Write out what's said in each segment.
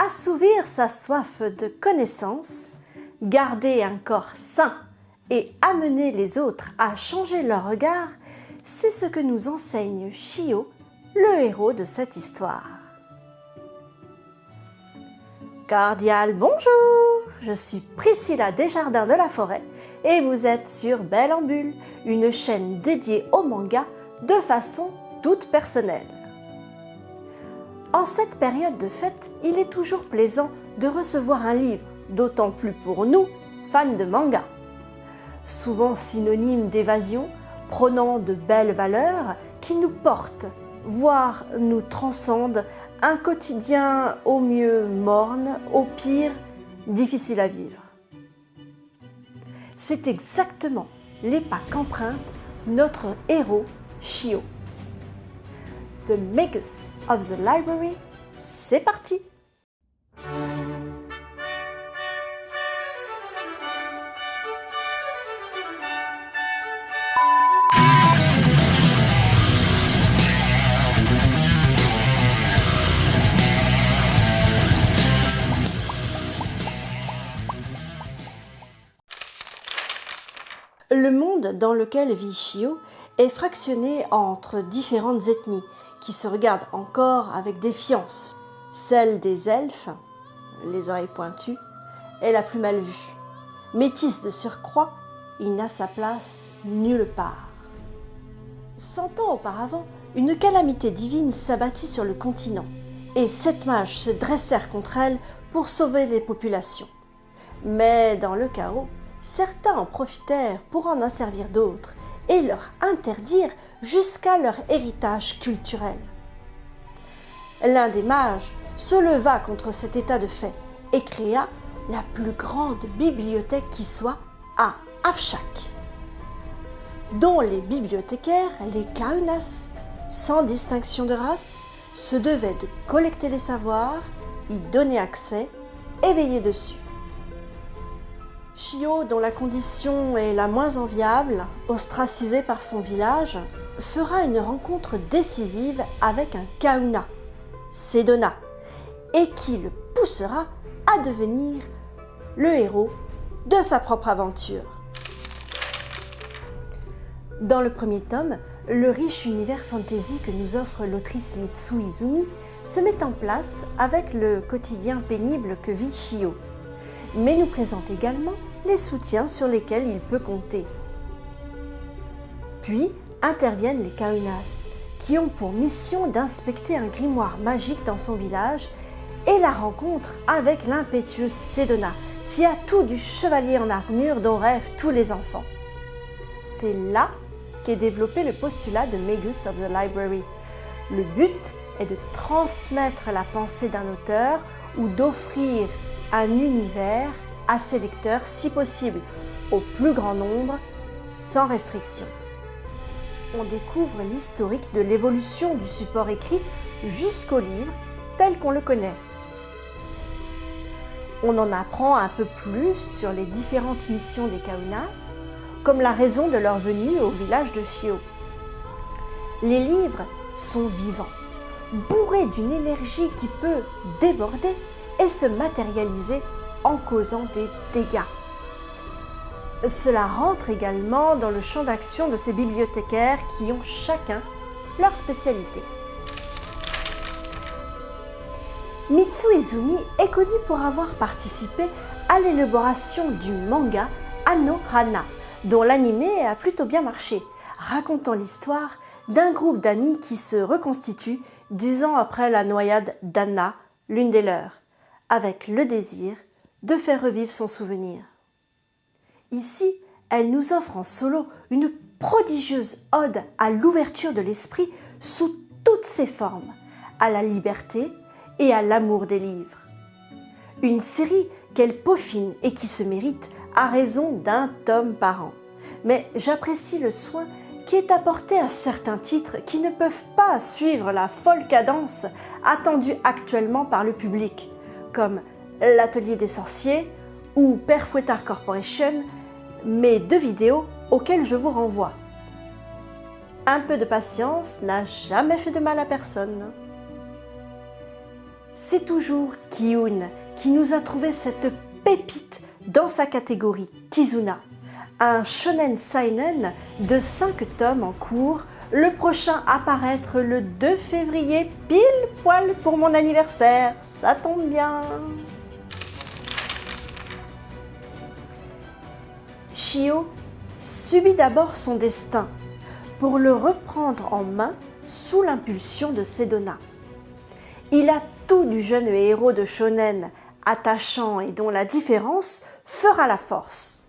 Assouvir sa soif de connaissance, garder un corps sain et amener les autres à changer leur regard, c'est ce que nous enseigne Chio, le héros de cette histoire. Cordial bonjour, je suis Priscilla Desjardins de la Forêt et vous êtes sur Belle en Bulle, une chaîne dédiée au manga de façon toute personnelle. En cette période de fête, il est toujours plaisant de recevoir un livre, d'autant plus pour nous, fans de manga. Souvent synonyme d'évasion, prônant de belles valeurs qui nous portent, voire nous transcendent, un quotidien au mieux morne, au pire difficile à vivre. C'est exactement les pas qu'emprunte notre héros Chio. The Magus of the Library, c'est parti! Le monde dans lequel vit Chio est fractionné entre différentes ethnies qui se regardent encore avec défiance. Celle des elfes, les oreilles pointues, est la plus mal vue. Métis de surcroît, il n'a sa place nulle part. 100 ans auparavant, une calamité divine s'abattit sur le continent et 7 mages se dressèrent contre elle pour sauver les populations. Mais dans le chaos, certains en profitèrent pour en asservir d'autres et leur interdire jusqu'à leur héritage culturel. L'un des mages se leva contre cet état de fait et créa la plus grande bibliothèque qui soit à Afshak, dont les bibliothécaires, les Kaunas, sans distinction de race, se devaient de collecter les savoirs, y donner accès et veiller dessus. Chio, dont la condition est la moins enviable, ostracisé par son village, fera une rencontre décisive avec un Kauna, Sedona, et qui le poussera à devenir le héros de sa propre aventure. Dans le premier tome, le riche univers fantasy que nous offre l'autrice Mitsue Izumi se met en place avec le quotidien pénible que vit Chio, mais nous présente également les soutiens sur lesquels il peut compter. Puis interviennent les Kaunas, qui ont pour mission d'inspecter un grimoire magique dans son village, et la rencontre avec l'impétueuse Sedona, qui a tout du chevalier en armure dont rêvent tous les enfants. C'est là qu'est développé le postulat de Magus of the Library. Le but est de transmettre la pensée d'un auteur ou d'offrir un univers à ses lecteurs, si possible, au plus grand nombre, sans restriction. On découvre l'historique de l'évolution du support écrit jusqu'au livre tel qu'on le connaît. On en apprend un peu plus sur les différentes missions des Kaunas, comme la raison de leur venue au village de Chio. Les livres sont vivants, bourrés d'une énergie qui peut déborder et se matérialiser en causant des dégâts. Cela rentre également dans le champ d'action de ces bibliothécaires qui ont chacun leur spécialité. Mitsue Izumi est connue pour avoir participé à l'élaboration du manga Anohana, dont l'animé a plutôt bien marché, racontant l'histoire d'un groupe d'amis qui se reconstitue 10 ans après la noyade d'Anna, l'une des leurs, avec le désir de faire revivre son souvenir. Ici, elle nous offre en solo une prodigieuse ode à l'ouverture de l'esprit sous toutes ses formes, à la liberté et à l'amour des livres. Une série qu'elle peaufine et qui se mérite à raison d'un tome par an. Mais j'apprécie le soin qui est apporté à certains titres qui ne peuvent pas suivre la folle cadence attendue actuellement par le public, comme L'Atelier des sorciers ou Père Fouettard Corporation, mes 2 vidéos auxquelles je vous renvoie. Un peu de patience n'a jamais fait de mal à personne. c'est toujours Ki-hoon qui nous a trouvé cette pépite dans sa catégorie Kizuna, un shonen seinen de 5 tomes en cours, le prochain à paraître le 2 février, pile poil pour mon anniversaire, ça tombe bien. Shio subit d'abord son destin pour le reprendre en main sous l'impulsion de Sedona. Il a tout du jeune héros de shonen, attachant et dont la différence fera la force.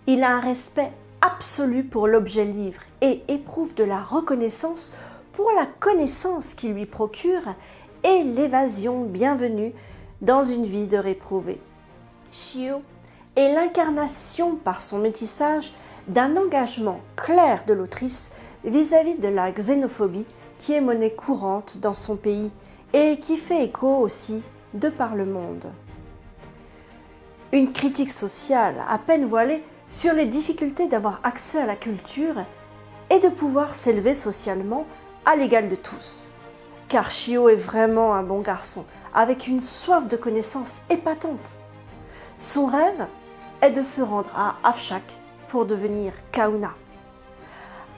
Il a un respect absolu pour l'objet livre et éprouve de la reconnaissance pour la connaissance qu'il lui procure et l'évasion bienvenue dans une vie de réprouvé. Shio est l'incarnation par son métissage d'un engagement clair de l'autrice vis-à-vis de la xénophobie qui est monnaie courante dans son pays et qui fait écho aussi de par le monde. Une critique sociale à peine voilée sur les difficultés d'avoir accès à la culture et de pouvoir s'élever socialement à l'égal de tous. Car Shio est vraiment un bon garçon, avec une soif de connaissances épatante. Son rêve est de se rendre à Afshak pour devenir Kahuna.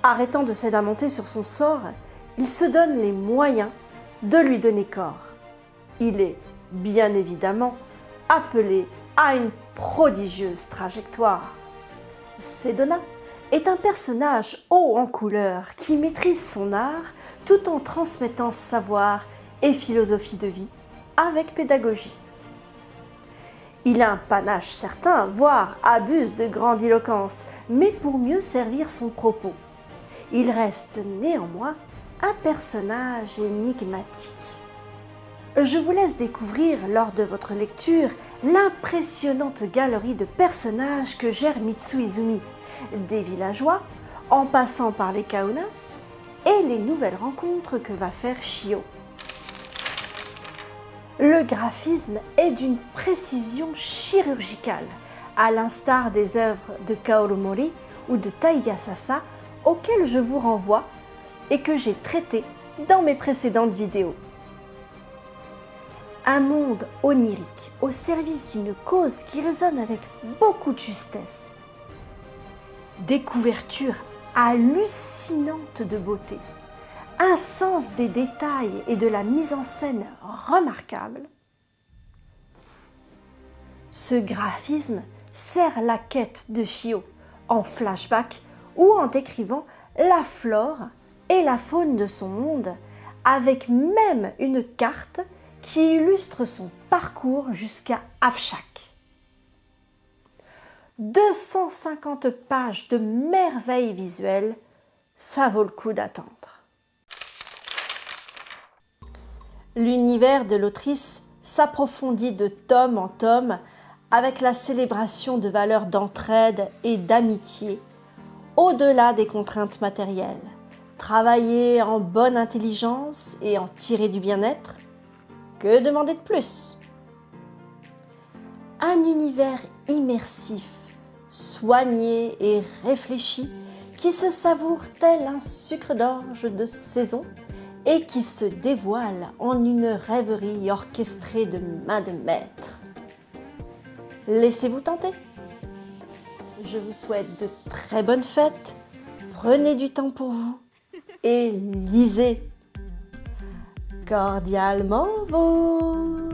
Arrêtant de se lamenter sur son sort, il se donne les moyens de lui donner corps. Il est, bien évidemment, appelé à une prodigieuse trajectoire. Sedona est un personnage haut en couleur qui maîtrise son art tout en transmettant savoir et philosophie de vie avec pédagogie. Il a un panache certain, voire abuse de grandiloquence, mais pour mieux servir son propos. Il reste néanmoins un personnage énigmatique. Je vous laisse découvrir lors de votre lecture l'impressionnante galerie de personnages que gère Mitsu Izumi, des villageois, en passant par les Kahunas, et les nouvelles rencontres que va faire Shio. Le graphisme est d'une précision chirurgicale, à l'instar des œuvres de Kaoru Mori ou de Taiga Sasa, auxquelles je vous renvoie et que j'ai traitées dans mes précédentes vidéos. Un monde onirique au service d'une cause qui résonne avec beaucoup de justesse. Des couvertures hallucinantes de beauté, un sens des détails et de la mise en scène remarquable. Ce graphisme sert la quête de Shio en flashback ou en décrivant la flore et la faune de son monde, avec même une carte qui illustre son parcours jusqu'à Afshak. 250 pages de merveilles visuelles, ça vaut le coup d'attendre. L'univers de l'autrice s'approfondit de tome en tome avec la célébration de valeurs d'entraide et d'amitié, au-delà des contraintes matérielles. Travailler en bonne intelligence et en tirer du bien-être, que demander de plus? Un univers immersif, soigné et réfléchi, qui se savoure tel un sucre d'orge de saison et qui se dévoile en une rêverie orchestrée de main de maître. Laissez-vous tenter. Je vous souhaite de très bonnes fêtes, prenez du temps pour vous et lisez. Cordialement vôtre.